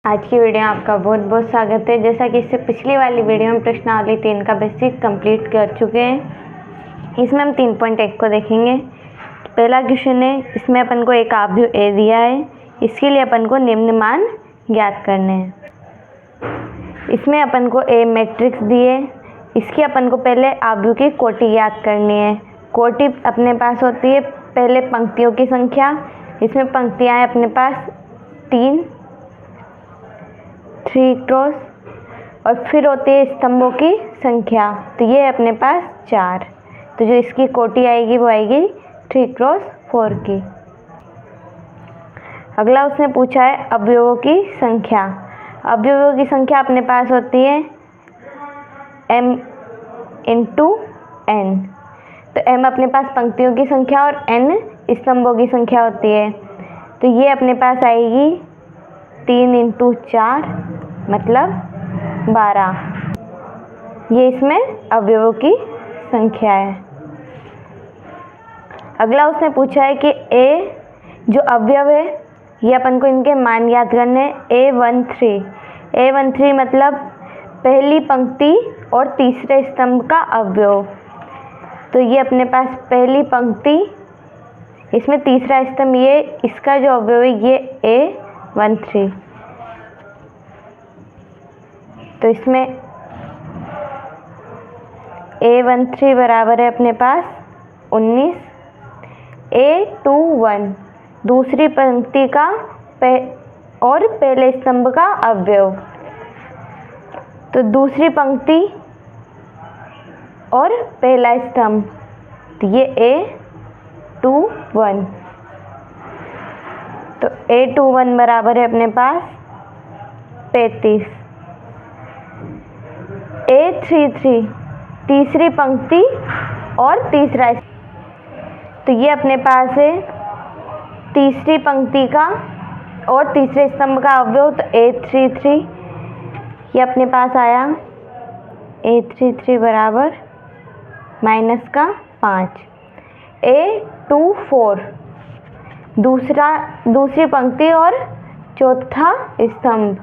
आज की वीडियो में आपका बहुत बहुत स्वागत है। जैसा कि इससे पिछली वाली वीडियो में प्रश्नावली 3 का बेसिक कंप्लीट कर चुके हैं। इसमें हम 3.1 को देखेंगे। पहला क्वेश्चन है, इसमें अपन को एक आव्यूह ए दिया है, इसके लिए अपन को निम्न मान ज्ञात करने हैं। इसमें अपन को ए मैट्रिक्स दी है, इसकी अपन को पहले आव्यूह की कोटि ज्ञात करनी है। कोटि अपने पास होती है पहले पंक्तियों की संख्या, इसमें पंक्तियाँ हैं अपने पास 3 क्रॉस, और फिर होती है स्तंभों की संख्या, तो ये अपने पास 4। तो जो इसकी कोटि आएगी वो आएगी 3 क्रॉस 4 की। अगला उसने पूछा है अवयवों की संख्या। अवयवों की संख्या अपने पास होती है m × n। तो m अपने पास पंक्तियों की संख्या और n स्तंभों की संख्या होती है, तो ये अपने पास आएगी 3 × 4 मतलब 12। ये इसमें अवयवों की संख्या है। अगला उसने पूछा है कि a जो अवयव है ये अपन को इनके मान याद करने हैं। A13 मतलब पहली पंक्ति और तीसरे स्तंभ का अवयव, तो ये अपने पास पहली पंक्ति, इसमें तीसरा स्तंभ, ये इसका जो अवयव है ये A13। तो इसमें A13 बराबर है अपने पास 19। A21 दूसरी पंक्ति का और पहले स्तंभ का अवयव, तो दूसरी पंक्ति और पहला स्तंभ, तो ये A21। तो A21 बराबर है अपने पास 35। A33 तीसरी पंक्ति और तीसरा, तो ये अपने पास है तीसरी पंक्ति का और तीसरे स्तंभ का अवयव, तो A33 ये अपने पास आया A33 बराबर -5। A24 दूसरी पंक्ति और चौथा स्तंभ,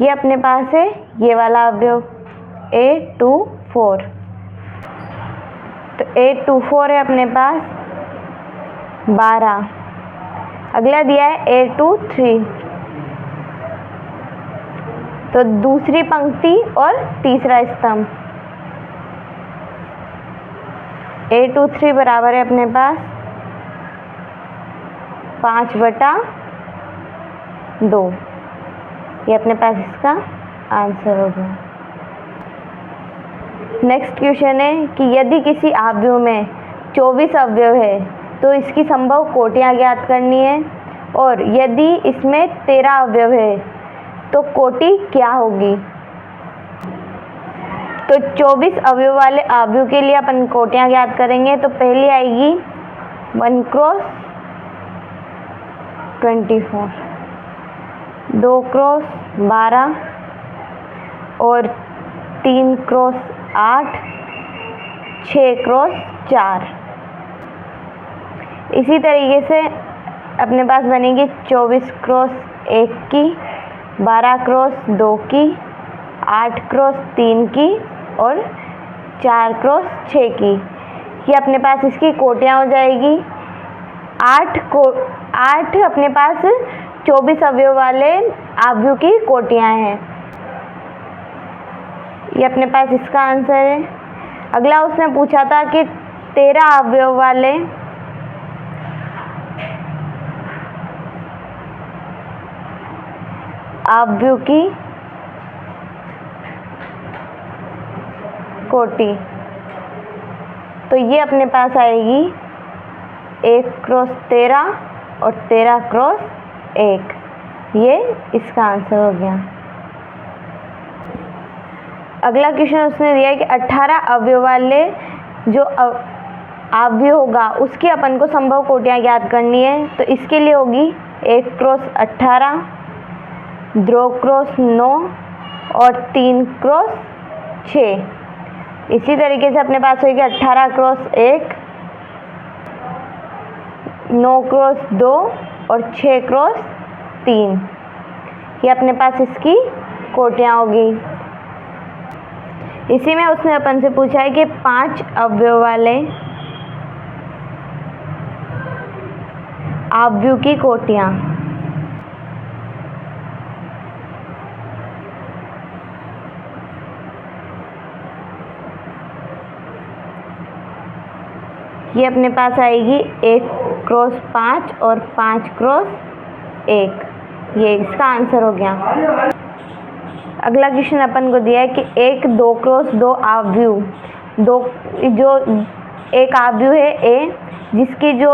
ये अपने पास है ये वाला अवयव A24। तो A24 है अपने पास 12। अगला दिया है A23, तो दूसरी पंक्ति और तीसरा स्तंभ, A23 बराबर है अपने पास 5/2। ये अपने पास इसका आंसर हो गया। नेक्स्ट क्वेश्चन है कि यदि किसी आव्यूह में 24 अवयव है तो इसकी संभव कोटियाँ ज्ञात करनी है, और यदि इसमें 13 अवयव है तो कोटि क्या होगी। तो 24 अवयव वाले आव्यूह के लिए अपन कोटियाँ ज्ञात करेंगे। तो पहली आएगी 1 क्रॉस 24, 2 क्रॉस 12 और 3 क्रॉस 8, 6 क्रॉस 4। इसी तरीके से अपने पास बनेगी 24 क्रॉस 1 की, 12 क्रॉस 2 की, 8 क्रॉस 3 की और 4 क्रॉस 6 की। ये अपने पास इसकी कोटियाँ हो जाएगी। 8 अपने पास 24 अवयव वाले आव्यूह की कोटियाँ हैं। ये अपने पास इसका आंसर है। अगला उसने पूछा था कि 13 अवयव वाले आव्यूह की कोटि, तो ये अपने पास आएगी 1 क्रॉस 13 और 13 क्रॉस 1। ये इसका आंसर हो गया। अगला क्वेश्चन उसने दिया है कि 18 अवयव वाले जो आव्यूह होगा उसकी अपन को संभव कोटियाँ ज्ञात करनी है। तो इसके लिए होगी 1 क्रॉस 18, 2 क्रॉस 9 और 3 क्रॉस 6। इसी तरीके से अपने पास होगी 18 क्रॉस 1, 9 क्रॉस 2 और 6 क्रॉस 3। ये अपने पास इसकी कोटियाँ होगी। इसी में उसने अपन से पूछा है कि 5 अवयव वाले आव्यूह की कोटियाँ। ये अपने पास आएगी 1x5 और 5x1। ये इसका आंसर हो गया। अगला क्वेश्चन अपन को दिया है कि एक 2x2 आव्यूह, जो एक आव्यूह है ए, जिसकी जो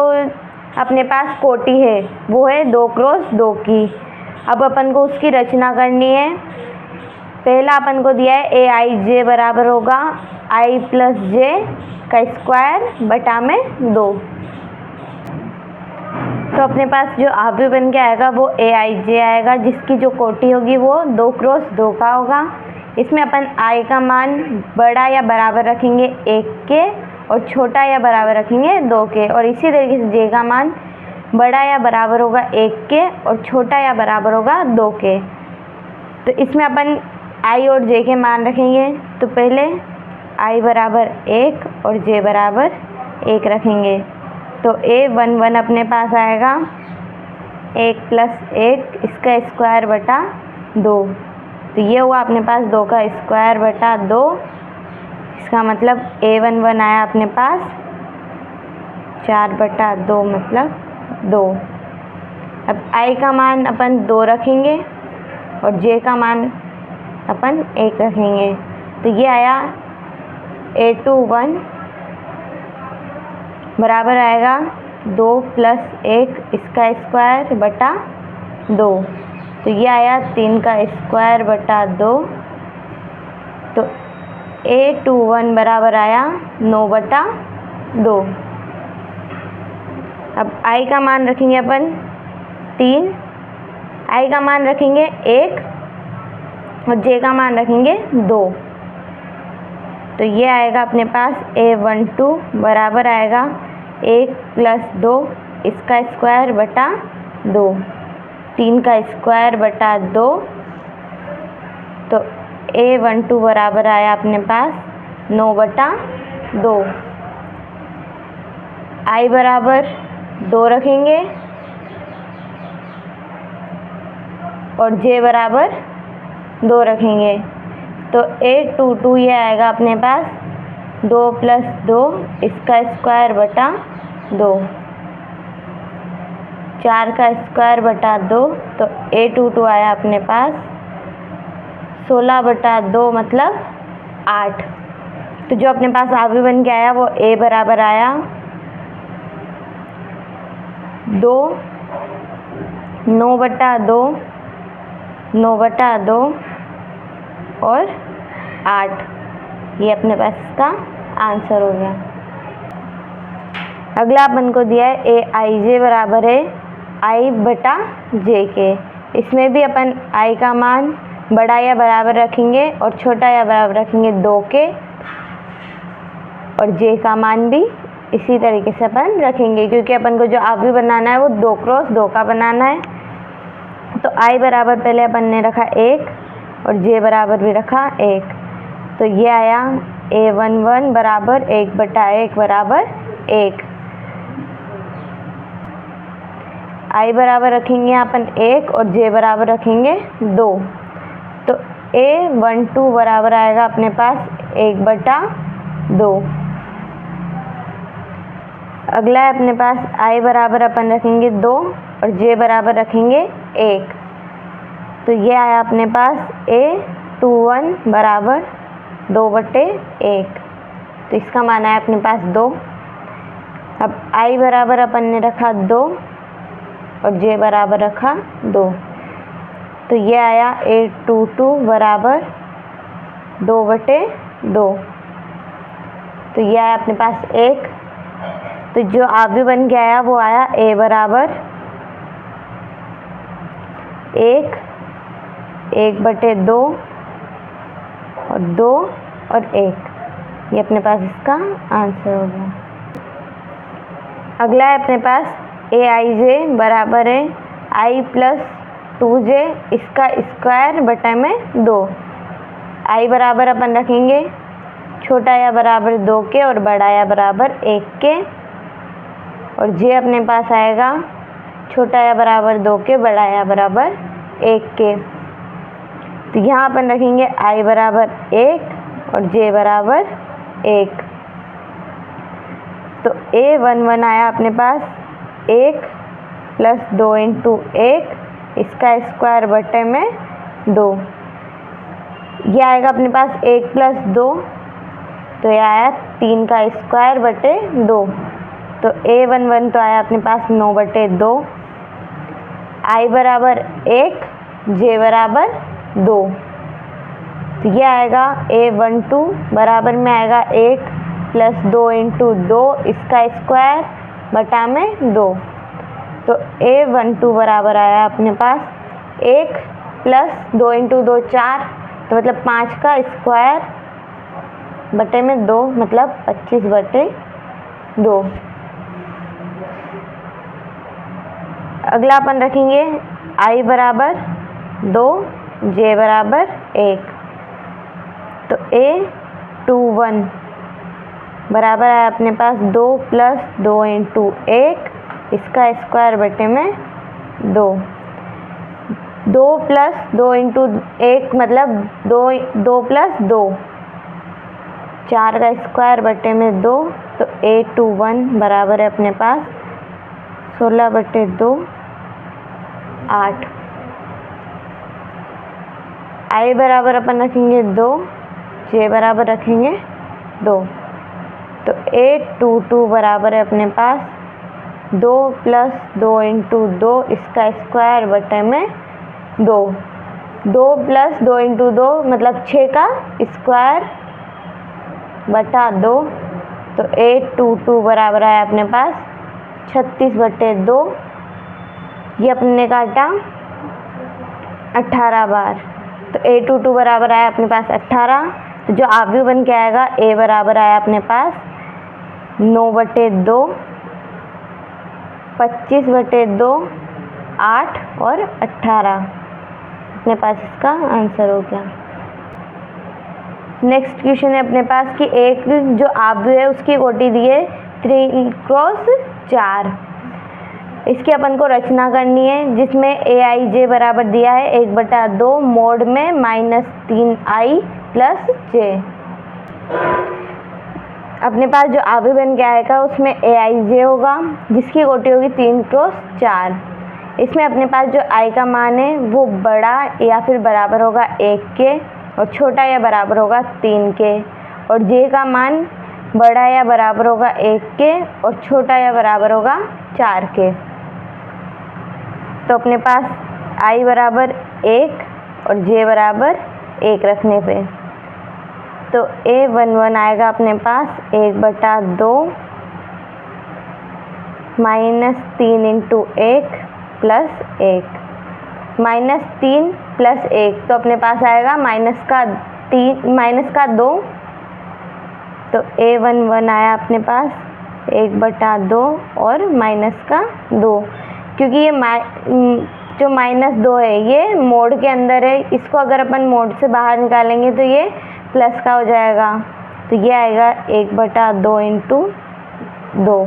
अपने पास कोटि है वो है 2x2 की। अब अपन को उसकी रचना करनी है। पहला अपन को दिया है aij बराबर होगा i + j का स्क्वायर बटा में 2। तो अपने पास जो आव्यूह बन के आएगा वो aij आएगा, जिसकी जो कोटि होगी वो 2x2 का होगा। इसमें अपन i का मान बड़ा या बराबर रखेंगे 1 के और छोटा या बराबर रखेंगे 2 के, और इसी तरीके से j का मान बड़ा या बराबर होगा 1 के और छोटा या बराबर होगा 2 के। तो इसमें अपन i और j के मान रखेंगे। तो पहले i बराबर 1 और j बराबर 1 रखेंगे। तो a11 अपने पास आएगा 1 + 1 इसका स्क्वायर बटा 2। तो ये हुआ अपने पास 2 का स्क्वायर बटा 2। इसका मतलब a11 आया अपने पास 4/2 मतलब 2। अब i का मान अपन 2 रखेंगे और j का मान अपन 1 रखेंगे। तो ये आया a21 बराबर आएगा 2 + 1 इसका स्क्वायर बटा 2। तो ये आया 3 का स्क्वायर बटा 2। तो a21 बराबर आया 9/2। अब i का मान रखेंगे अपन 3, i का मान रखेंगे 1 और j का मान रखेंगे 2। तो ये आएगा अपने पास a12 बराबर आएगा 1 + 2 इसका स्क्वायर बटा 2, 3 का स्क्वायर बटा 2। तो a12 बराबर आया अपने पास 9/2। i बराबर 2 रखेंगे और j बराबर 2 रखेंगे। तो a22 ये आएगा अपने पास 2 + 2 इसका स्क्वायर बटा 2, 4 का स्क्वायर बटा 2। तो a22 आया अपने पास 16/2 मतलब 8। तो जो अपने पास आव्यूह बन के आया वो a बराबर आया 2, 9/2, 9/2 और 8। ये अपने पास इसका आंसर हो गया। अगला अपन को दिया है aij बराबर है i/j के। इसमें भी अपन i का मान बड़ा या बराबर रखेंगे और छोटा या बराबर रखेंगे 2 के, और j का मान भी इसी तरीके से अपन रखेंगे, क्योंकि अपन को जो आव्यूह बनाना है वो 2x2 का बनाना है। तो i बराबर पहले अपन ने रखा 1 और j बराबर भी रखा 1। तो ये आया a11 बराबर 1/1 बराबर 1। i बराबर रखेंगे अपन 1 और j बराबर रखेंगे 2। तो a12 बराबर आएगा अपने पास 1/2। अगला है अपने पास i बराबर अपन रखेंगे 2 और j बराबर रखेंगे 1। तो ये आया अपने पास a21 बराबर 2/1। तो इसका मान आया अपने पास 2। अब i बराबर अपन ने रखा 2 और j बराबर रखा 2। तो ये आया a22 बराबर 2/2। तो ये आया अपने पास 1। तो जो आव्यूह बन के आया वो आया a बराबर 1, 1/2 और 2 और 1। ये अपने पास इसका आंसर हो गया। अगला है अपने पास aij बराबर है i + 2j इसका स्क्वायर बटे में 2। i बराबर अपन रखेंगे छोटा या बराबर 2 के और बड़ा या बराबर 1 के, और j अपने पास आएगा छोटा या बराबर 2 के बड़ा या बराबर 1 के। तो यहाँ अपन रखेंगे i बराबर 1 और j बराबर 1। तो a11 आया अपने पास 1 + 2 × 1 इसका स्क्वायर बटे में 2। ये आएगा अपने पास 1 + 2, तो ये आया 3 का स्क्वायर बटे 2। तो a11 तो आया अपने पास 9/2। i बराबर 1 j बराबर 2। तो ये आएगा a12 बराबर में आएगा 1 + 2 × 2 इसका स्क्वायर बटा में 2। तो a12 बराबर आया अपने पास 1 + 2 × 2 4, तो मतलब 5 का स्क्वायर बटे में 2, मतलब 25/2। अगला अपन रखेंगे i बराबर 2 j बराबर 1। तो a21 बराबर है अपने पास 2 + 2 × 1 इसका स्क्वायर बटे में 2। 2 + 2 × 1 मतलब 2 + 2 4 का स्क्वायर बटे में 2। तो a21 बराबर है अपने पास 16/2 8। i बराबर अपन रखेंगे 2 j बराबर रखेंगे 2। तो a22 बराबर है अपने पास 2 + 2 × 2 इसका स्क्वायर बटे में 2। 2 + 2 × 2 मतलब 6 का स्क्वायर बटा 2। तो a22 बराबर है अपने पास 36/2। ये अपने काटा 18 बार। तो a22 बराबर आया अपने पास 18। तो जो आव्यूह बन के आएगा a बराबर आया अपने पास 9/2, 25/2, 8 और 18। अपने पास इसका आंसर हो गया। नेक्स्ट क्वेश्चन है अपने पास कि एक जो आव्यूह है उसकी कोटि दी है 3 × 4। इसकी अपन को रचना करनी है जिसमें aij बराबर दिया है 1/2 मोड में -3i + j। अपने पास जो आव्यूह बन के आएगा उसमें aij होगा जिसकी कोटि होगी 3 × 4। इसमें अपने पास जो i का मान है वो बड़ा या फिर बराबर होगा 1 के और छोटा या बराबर होगा 3 के, और j का मान बड़ा या बराबर होगा 1 के और छोटा या बराबर होगा 4 के। तो अपने पास i बराबर 1 और j बराबर 1 रखने पे तो a11 आएगा अपने पास 1/2 -3 × 1 + 1 -3 + 1, तो अपने पास आएगा -2। तो a11 आया अपने पास 1/2 और -2, क्योंकि ये जो -2 है ये मोड के अंदर है। इसको अगर अपन मोड से बाहर निकालेंगे तो ये प्लस का हो जाएगा। तो ये आएगा 1/2 × 2।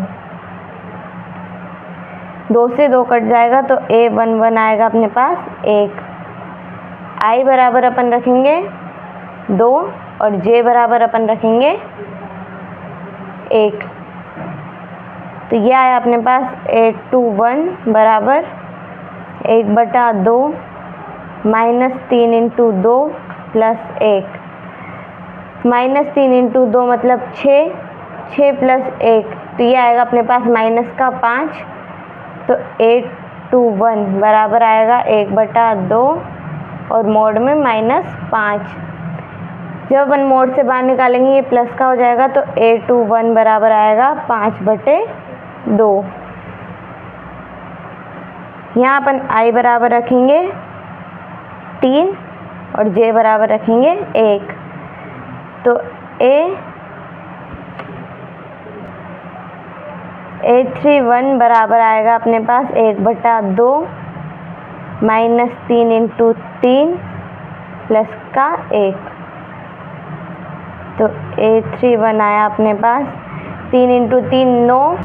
2 से 2 कट जाएगा तो a11 आएगा अपने पास 1। i बराबर अपन रखेंगे 2 और j बराबर अपन रखेंगे 1। तो ये आया अपने पास a21 बराबर 1/2 -3 × 2 + 1 -3 × 2 मतलब 6 + 1, तो ये आएगा अपने पास -5। तो a21 बराबर आएगा 1/2 और मोड में -5। जब अपन मोड से बाहर निकालेंगे ये प्लस का हो जाएगा तो a21 बराबर आएगा 5/2। यहाँ अपन i बराबर रखेंगे 3 और j बराबर रखेंगे 1। तो a31 बराबर आएगा अपने पास 1/2 -3 इंटू 3 प्लस का 1, तो A31 आया अपने पास। 3 इंटू 3 9,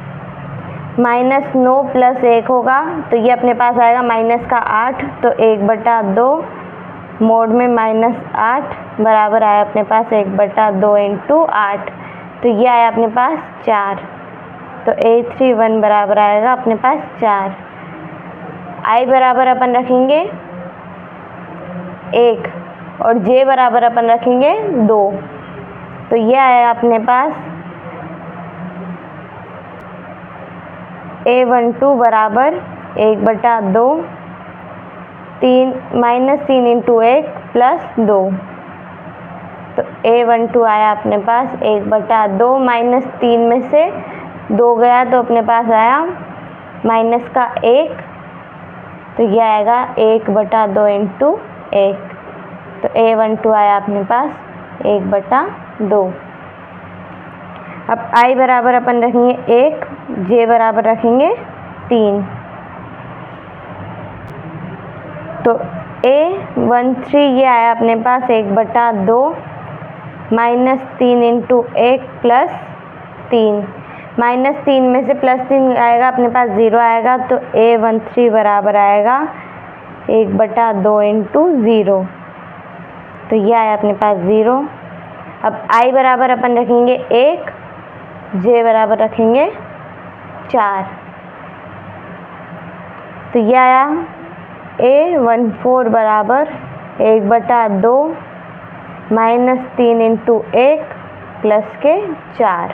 -9 प्लस 1 होगा तो ये अपने पास आएगा माइनस का 8, तो 1/2 मोड में -8 बराबर आया अपने पास 1/2 इंटू 8, तो ये आया अपने पास 4, तो A31 बराबर आएगा अपने पास 4। I बराबर अपन रखेंगे 1 और J बराबर अपन रखेंगे 2, तो ये आया अपने पास A12 बराबर 1/2 -3 इंटू 1 प्लस 2, तो A12 आया अपने पास 1/2, -3 में से 2 गया तो अपने पास आया माइनस का 1, तो यह आएगा 1/2 इंटू 1, तो A12 आया अपने पास 1/2। अब I बराबर अपन रखेंगे 1, J बराबर रखेंगे 3, तो A13 ये आया अपने पास 1/2 -3 इंटू 1 प्लस 3, -3 में से +3 आएगा अपने पास 0 आएगा, तो A13 बराबर आएगा 1/2 इंटू 0, तो ये आया अपने पास 0। अब I बराबर अपन रखेंगे 1, J बराबर रखेंगे 4, तो ये आया A14 बराबर 1/2 -3 इंटू 1 प्लस के 4,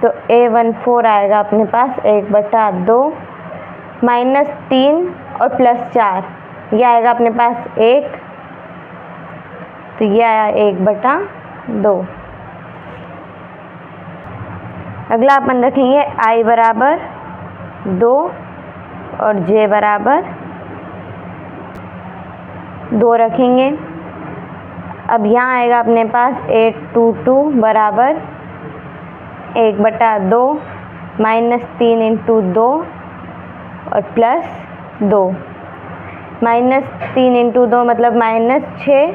तो A14 आएगा अपने पास 1/2 -3 और प्लस 4, ये आएगा अपने पास 1, तो ये आया 1/2। अगला अपन रखेंगे I बराबर 2 और J बराबर 2 रखेंगे। अब यहाँ आएगा अपने पास A22 बराबर 1/2 -3 इंटू 2 और प्लस 2, -3 इंटू 2 मतलब -6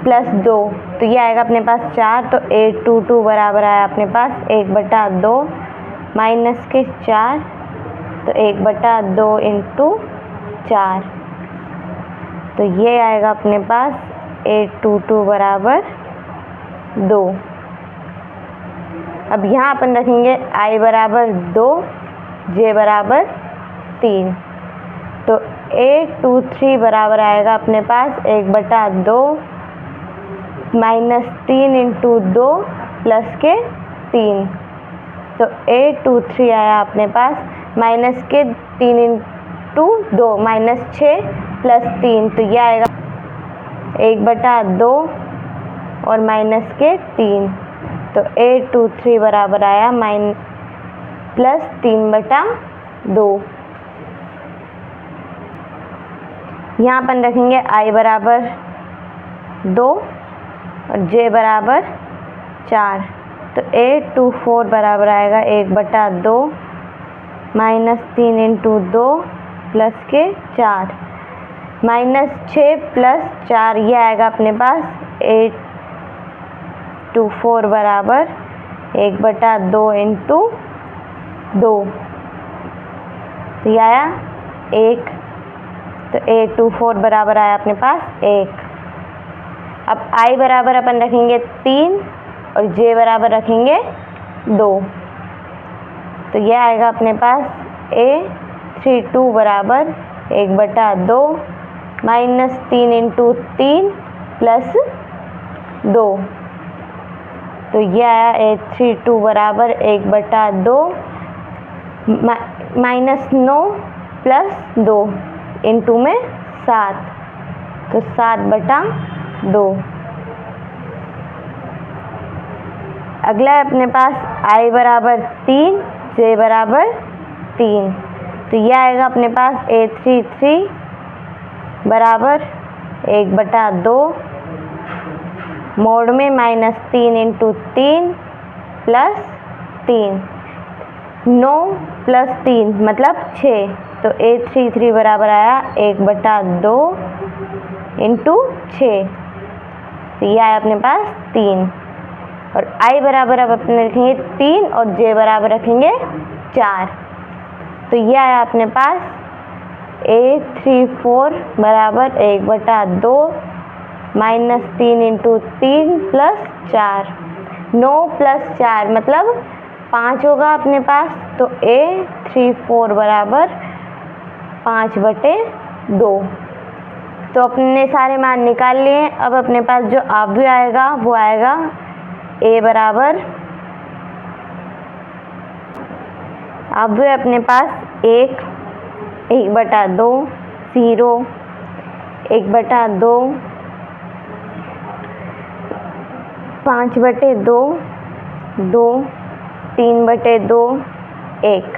प्लस 2, तो ये आएगा अपने पास 4, तो A22 बराबर आया अपने पास 1/2 माइनस के 4, तो 1/2 इंटू 4, तो ये आएगा अपने पास A22 बराबर 2। अब यहाँ अपन रखेंगे I बराबर 2, J बराबर 3, तो A23 बराबर आएगा अपने पास 1/2 -3 इंटू 2 प्लस के 3, तो A23 आया अपने पास माइनस के 3 इंटू 2 -6 प्लस 3, तो यह आएगा 1/2 और माइनस के 3, तो A23 बराबर आया प्लस 3/2। यहाँ अपन रखेंगे I बराबर 2 और J बराबर 4, तो A24 बराबर आएगा 1/2 -3 इंटू 2 प्लस के 4, -6 प्लस 4, ये आएगा अपने पास A24 बराबर 1/2 इंटू 2, तो ये आया 1, तो A24 बराबर आया अपने पास 1। अब I बराबर अपन रखेंगे 3 और J बराबर रखेंगे 2, तो यह आएगा अपने पास A32 बराबर 1/2 -3 इंटू 3 प्लस 2, तो यह आया A32 बराबर 1/2 -9 प्लस 2 इंटू में 7, तो 7/2। अगला है अपने पास I बराबर 3, J बराबर 3, तो यह आएगा अपने पास A33 बराबर 1/2 मोड में -3 इंटू 3 प्लस 3, 9 प्लस 3 मतलब 6, तो A33 बराबर आया 1/2 इंटू 6, तो ये आया अपने पास 3। और I बराबर अब अपने रखेंगे 3 और J बराबर रखेंगे 4, तो ये आया अपने पास A34 बराबर 1/2 माइनस 3 इंटू 3 प्लस 4, 9 प्लस 4 मतलब 5 होगा अपने पास, तो A34 बराबर 5/2। तो अपने सारे मान निकाल लिए। अब अपने पास जो अवयव आएगा वो आएगा A बराबर, अवयव अपने पास 1, 1/2, 0, 1/2, 5/2, 2, 3/2, 1,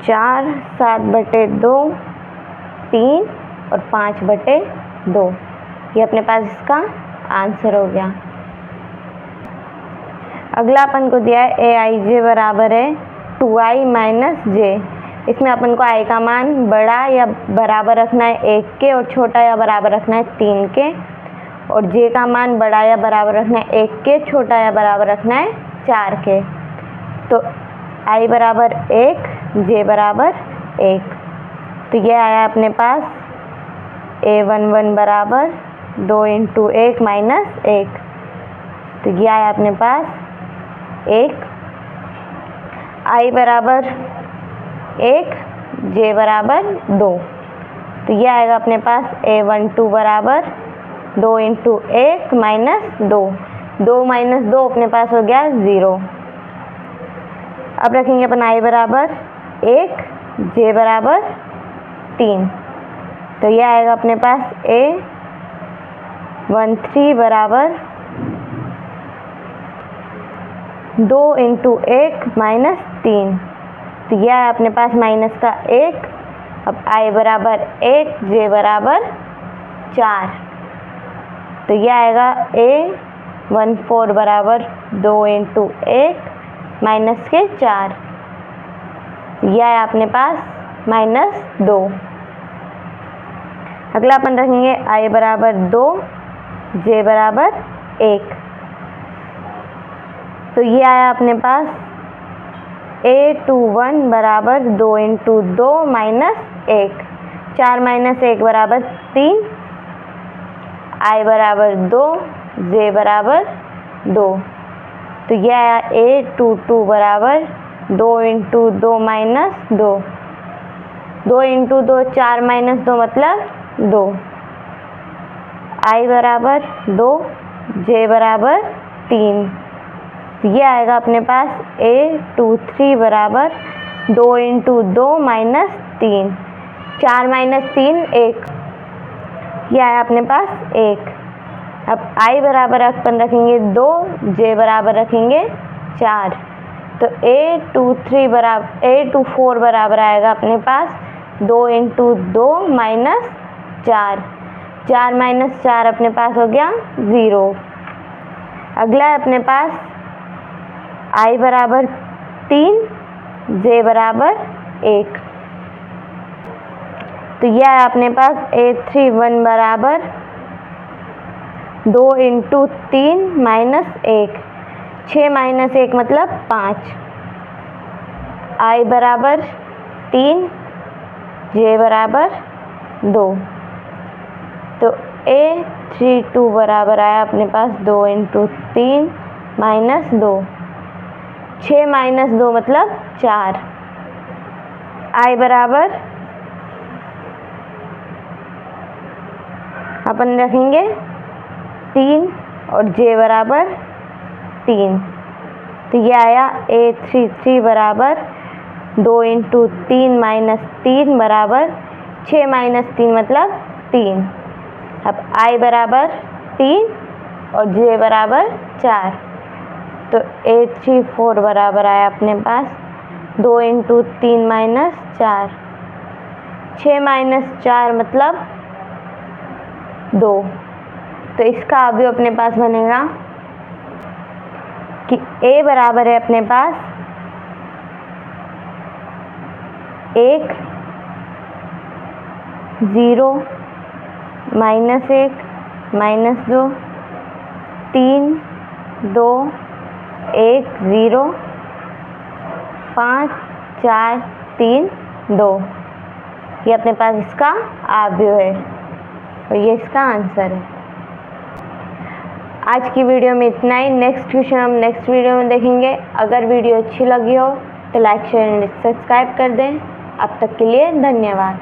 4, 7/2, 3 और 5/2। ये अपने पास इसका आंसर हो गया। अगला अपन को दिया है AIJ बराबर है 2I माइनस J। इसमें अपन को I का मान बड़ा या बराबर रखना है 1 के और छोटा या बराबर रखना है 3 के, और J का मान बड़ा या बराबर रखना है 1 के, छोटा या बराबर रखना है 4 के। तो I बराबर 1, J बराबर 1, तो ये आया अपने पास A11 बराबर 2 इंटू 1 माइनस 1, तो ये आया अपने पास 1। I बराबर 1, J बराबर 2, तो ये आएगा अपने पास A12 बराबर 2 इंटू 1 माइनस 2, 2 माइनस 2 अपने पास हो गया 0। अब रखेंगे अपन I बराबर 1, J बराबर 3, तो ये आएगा अपने पास A13 बराबर 2 इंटू 1 माइनस 3, तो यह है अपने पास माइनस का 1। अब I बराबर 1, J बराबर 4, तो यह आएगा A14 बराबर 2 इंटू 1 माइनस के 4, यह है अपने पास -2। अगला अपन रखेंगे I बराबर 2, J बराबर 1, तो ये आया अपने पास A21 बराबर 2 इंटू 2 माइनस 1, 4 माइनस 1 बराबर 3, I बराबर 2, J बराबर 2, तो ये आया A22 बराबर 2 इंटू 2 माइनस 2, 2 इंटू 2 4 माइनस 2 मतलब 2, I बराबर 2, J बराबर 3, ये आएगा अपने पास A23 बराबर 2 इंटू 2 माइनस 3, 4 माइनस 3 1, ये आया अपने पास 1। अब I बराबर अपन रखेंगे 2, J बराबर रखेंगे 4, तो A24 बराबर आएगा अपने पास 2 इंटू 2 माइनस 4, 4 माइनस 4 अपने पास हो गया 0। अगला है अपने पास I बराबर 3, J बराबर 1, तो यह है अपने पास A31 बराबर 2 इंटू 3 माइनस 1, 6 माइनस 1 मतलब 5, I बराबर 3, J बराबर 2, तो A32 बराबर आया अपने पास 2 इंटू 3 माइनस 2, 6 माइनस 2 मतलब 4, I बराबर अपन रखेंगे 3 और J बराबर 3, तो ये आया A33 बराबर 2 इंटू 3 माइनस 3 बराबर 6 माइनस 3 मतलब 3। अब I बराबर 3 और J बराबर 4, तो A34 बराबर आया अपने पास 2 इंटू 3 माइनस 4, 6 माइनस 4 मतलब 2, तो इसका अवयव अपने पास बनेगा कि A बराबर है अपने पास 1, 0 -1 -2 3 2 1 0 5 4 3 2। ये अपने पास इसका अवयव है और ये इसका आंसर है। आज की वीडियो में इतना ही। नेक्स्ट क्वेश्चन हम नेक्स्ट वीडियो में देखेंगे। अगर वीडियो अच्छी लगी हो तो लाइक शेयर एंड सब्सक्राइब कर दें। अब तक के लिए धन्यवाद।